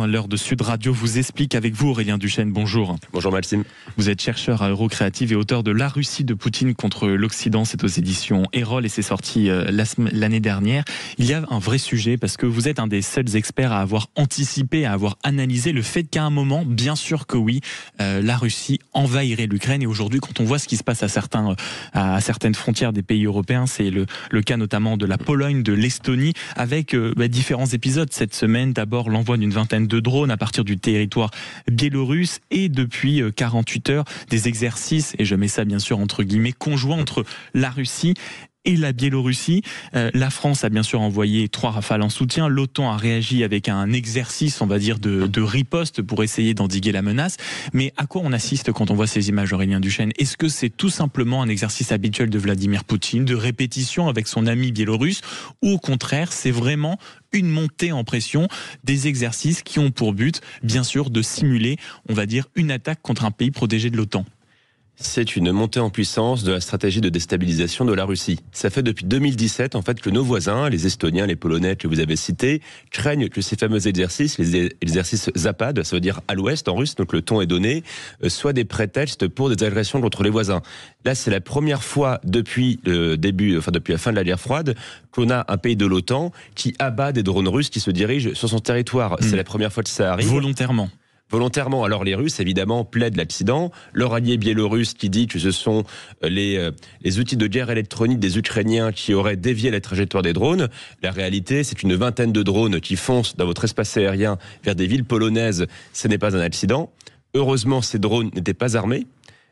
L'heure de Sud Radio vous explique avec vous, Aurélien Duchesne. Bonjour. Bonjour Maxime. Vous êtes chercheur à Eurocréative et auteur de La Russie de Poutine contre l'Occident. C'est aux éditions Erol et c'est sorti l'année dernière. Il y a un vrai sujet parce que vous êtes un des seuls experts à avoir anticipé, à avoir analysé le fait qu'à un moment, bien sûr que oui, la Russie envahirait l'Ukraine. Et aujourd'hui, quand on voit ce qui se passe à certaines frontières des pays européens, c'est le cas notamment de la Pologne, de l'Estonie, avec différents épisodes cette semaine. D'abord, l'envoi d'une vingtaine de drones à partir du territoire biélorusse et depuis 48 heures, des exercices, et je mets ça bien sûr entre guillemets, conjoints entre la Russie et la Biélorussie. La France a bien sûr envoyé 3 Rafales en soutien. L'OTAN a réagi avec un exercice, on va dire, de riposte pour essayer d'endiguer la menace. Mais à quoi on assiste quand on voit ces images, Aurélien Duchesne? Est-ce que c'est tout simplement un exercice habituel de Vladimir Poutine, de répétition avec son ami biélorusse, ou au contraire, c'est vraiment une montée en pression, des exercices qui ont pour but, bien sûr, de simuler, on va dire, une attaque contre un pays protégé de l'OTAN? C'est une montée en puissance de la stratégie de déstabilisation de la Russie. Ça fait depuis 2017 en fait que nos voisins, les Estoniens, les Polonais que vous avez cités, craignent que ces fameux exercices, les exercices Zapad, ça veut dire à l'ouest en russe, donc le ton est donné, soient des prétextes pour des agressions contre les voisins. Là, c'est la première fois depuis depuis la fin de la guerre froide, qu'on a un pays de l'OTAN qui abat des drones russes qui se dirigent sur son territoire. C'est la première fois que ça arrive. Volontairement. Alors les Russes, évidemment, plaident l'accident. Leur allié biélorusse qui dit que ce sont les outils de guerre électronique des Ukrainiens qui auraient dévié la trajectoire des drones. La réalité, c'est une vingtaine de drones qui foncent dans votre espace aérien vers des villes polonaises. Ce n'est pas un accident. Heureusement, ces drones n'étaient pas armés.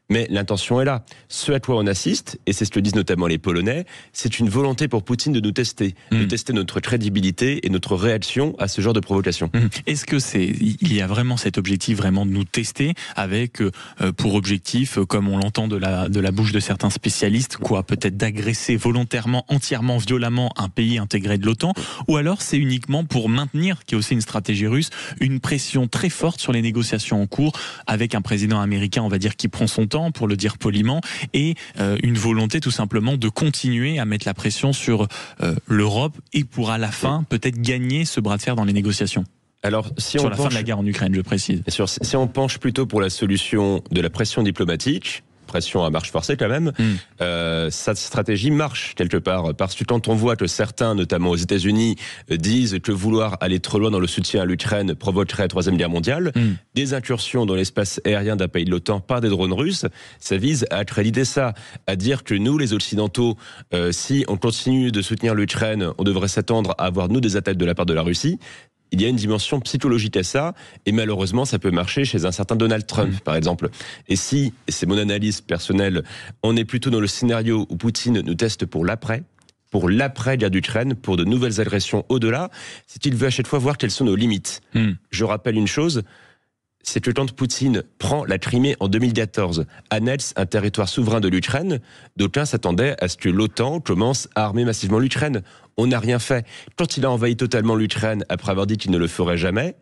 Mais l'intention est là. Ce à quoi on assiste, et c'est ce que disent notamment les Polonais, c'est une volonté pour Poutine de nous tester, de tester notre crédibilité et notre réaction à ce genre de provocation. Est-ce que il y a vraiment cet objectif vraiment de nous tester avec pour objectif, comme on l'entend de la bouche de certains spécialistes, quoi, peut-être d'agresser volontairement, entièrement, violemment un pays intégré de l'OTAN, ou alors c'est uniquement pour maintenir, qui est aussi une stratégie russe, une pression très forte sur les négociations en cours avec un président américain, on va dire, qui prend son temps, pour le dire poliment, et une volonté tout simplement de continuer à mettre la pression sur l'Europe et pour à la fin peut-être gagner ce bras de fer dans les négociations. Alors, sur la fin de la guerre en Ukraine, je précise. Si on penche plutôt pour la solution de la pression diplomatique, pression à marche forcée quand même, cette stratégie marche quelque part, parce que quand on voit que certains, notamment aux États-Unis, disent que vouloir aller trop loin dans le soutien à l'Ukraine provoquerait la Troisième Guerre mondiale, des incursions dans l'espace aérien d'un pays de l'OTAN par des drones russes, ça vise à accréditer ça, à dire que nous, les Occidentaux, si on continue de soutenir l'Ukraine, on devrait s'attendre à avoir, nous, des attaques de la part de la Russie. Il y a une dimension psychologique à ça, et malheureusement, ça peut marcher chez un certain Donald Trump, par exemple. Et si, et c'est mon analyse personnelle, on est plutôt dans le scénario où Poutine nous teste pour l'après-guerre d'Ukraine, pour de nouvelles agressions au-delà, c'est qu'il veut à chaque fois voir quelles sont nos limites. Je rappelle une chose, c'est que quand Poutine prend la Crimée en 2014, annexe un territoire souverain de l'Ukraine, d'aucuns s'attendaient à ce que l'OTAN commence à armer massivement l'Ukraine. On n'a rien fait. Quand il a envahi totalement l'Ukraine, après avoir dit qu'il ne le ferait jamais,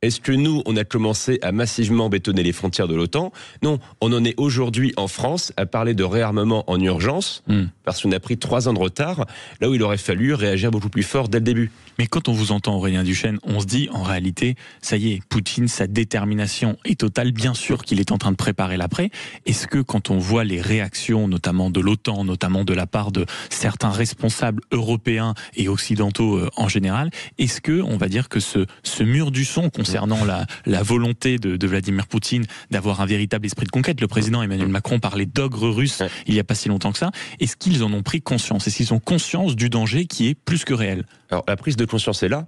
est-ce que nous, on a commencé à massivement bétonner les frontières de l'OTAN? Non, on en est aujourd'hui en France à parler de réarmement en urgence, parce qu'on a pris 3 ans de retard, là où il aurait fallu réagir beaucoup plus fort dès le début. Mais quand on vous entend, Aurélien Duchesne, on se dit, en réalité, ça y est, Poutine, sa détermination est totale. Bien sûr qu'il est en train de préparer l'après. Est-ce que quand on voit les réactions, notamment de l'OTAN, notamment de la part de certains responsables européens et occidentaux en général, est-ce que, on va dire que ce mur du son concernant la volonté de Vladimir Poutine d'avoir un véritable esprit de conquête, le président Emmanuel Macron parlait d'ogre russe il n'y a pas si longtemps que ça, est-ce qu'ils en ont pris conscience? Est-ce qu'ils ont conscience du danger qui est plus que réel? Alors, la prise de conscience est là,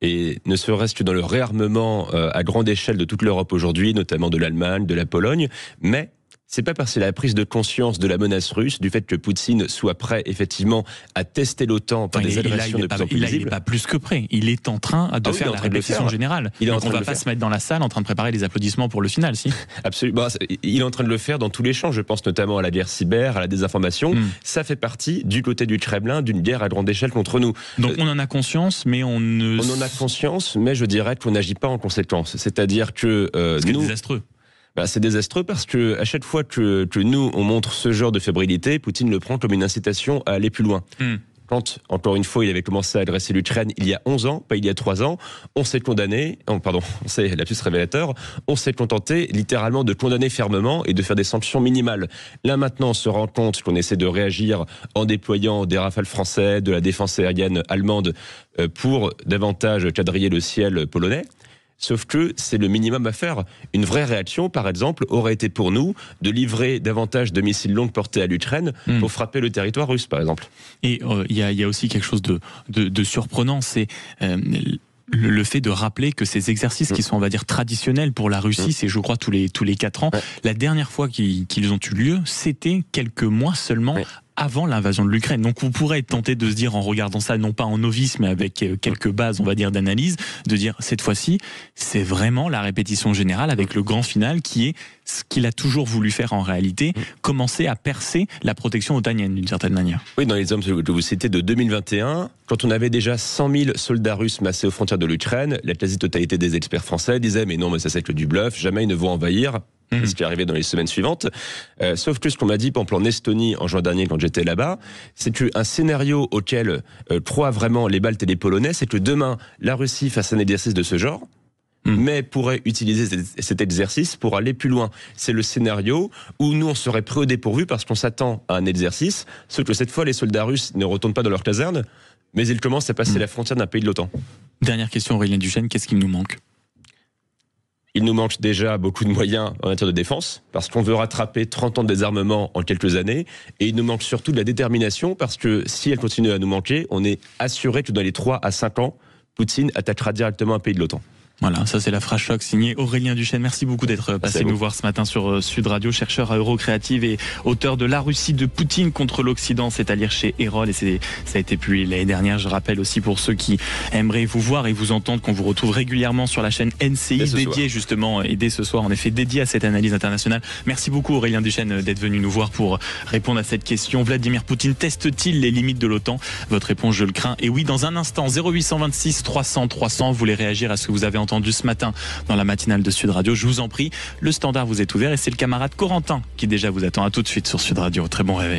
et ne serait-ce que dans le réarmement à grande échelle de toute l'Europe aujourd'hui, notamment de l'Allemagne, de la Pologne, mais c'est pas parce que la prise de conscience de la menace russe, du fait que Poutine soit prêt effectivement à tester l'OTAN par des agressions de plus en plus visibles. Il n'est pas plus que prêt. Il est en train de faire la répétition générale. Donc on ne va pas se mettre dans la salle en train de préparer les applaudissements pour le final, si. Absolument. Il est en train de le faire dans tous les champs. Je pense notamment à la guerre cyber, à la désinformation. Ça fait partie du côté du Kremlin d'une guerre à grande échelle contre nous. Donc on en a conscience, mais on en a conscience, mais je dirais qu'on n'agit pas en conséquence. C'est-à-dire que c'est désastreux. C'est désastreux parce que à chaque fois que nous on montre ce genre de fébrilité, Poutine le prend comme une incitation à aller plus loin. quand, encore une fois, il avait commencé à adresser l'Ukraine il y a 11 ans, pas il y a 3 ans, on s'est lapsus révélateur, on s'est contenté littéralement de condamner fermement et de faire des sanctions minimales. Là maintenant, on se rend compte qu'on essaie de réagir en déployant des Rafales français, de la défense aérienne allemande pour davantage quadriller le ciel polonais. Sauf que c'est le minimum à faire. Une vraie réaction, par exemple, aurait été pour nous de livrer davantage de missiles longue portée à l'Ukraine pour frapper le territoire russe, par exemple. Et il y a aussi quelque chose de surprenant, c'est le fait de rappeler que ces exercices qui sont, on va dire, traditionnels pour la Russie, c'est, je crois, tous les 4 ans. La dernière fois qu'ils ont eu lieu, c'était quelques mois seulement avant l'invasion de l'Ukraine. Donc vous pourrez être tenté de se dire, en regardant ça, non pas en novice, mais avec quelques bases, on va dire, d'analyse, de dire, cette fois-ci, c'est vraiment la répétition générale avec le grand final qui est ce qu'il a toujours voulu faire en réalité, commencer à percer la protection otanienne d'une certaine manière. Oui, dans les hommes que vous citez de 2021, quand on avait déjà 100 000 soldats russes massés aux frontières de l'Ukraine, la quasi-totalité des experts français disaient, mais non, mais ça c'est que du bluff, jamais ils ne vont envahir. C'est ce qui est arrivé dans les semaines suivantes. Sauf que ce qu'on m'a dit, par exemple, en Estonie, en juin dernier, quand j'étais là-bas, c'est qu'un scénario auquel croient vraiment les Baltes et les Polonais, c'est que demain, la Russie fasse un exercice de ce genre, mais pourrait utiliser cet exercice pour aller plus loin. C'est le scénario où nous, on serait pris au dépourvu parce qu'on s'attend à un exercice, sauf que cette fois, les soldats russes ne retournent pas dans leur caserne, mais ils commencent à passer la frontière d'un pays de l'OTAN. Dernière question, Aurélien Duchesne, qu'est-ce qu'il nous manque ? Il nous manque déjà beaucoup de moyens en matière de défense, parce qu'on veut rattraper 30 ans de désarmement en quelques années, et il nous manque surtout de la détermination, parce que si elle continue à nous manquer, on est assuré que dans les 3 à 5 ans, Poutine attaquera directement un pays de l'OTAN. Voilà, ça c'est la phrase choc signée Aurélien Duchesne. Merci beaucoup d'être passé nous voir ce matin sur Sud Radio, chercheur à Eurocréative et auteur de La Russie de Poutine contre l'Occident, c'est à lire chez Erol, et ça a été publié l'année dernière. Je rappelle aussi pour ceux qui aimeraient vous voir et vous entendre qu'on vous retrouve régulièrement sur la chaîne NCI dédiée justement, et dès ce soir en effet dédiée à cette analyse internationale. Merci beaucoup Aurélien Duchesne d'être venu nous voir pour répondre à cette question. Vladimir Poutine teste-t-il les limites de l'OTAN? Votre réponse, je le crains. Et oui, dans un instant, 0826 300 300, vous voulez réagir à ce que vous avez entendu ce matin dans la matinale de Sud Radio, je vous en prie, le standard vous est ouvert et c'est le camarade Corentin qui déjà vous attend. À tout de suite sur Sud Radio. Très bon réveil.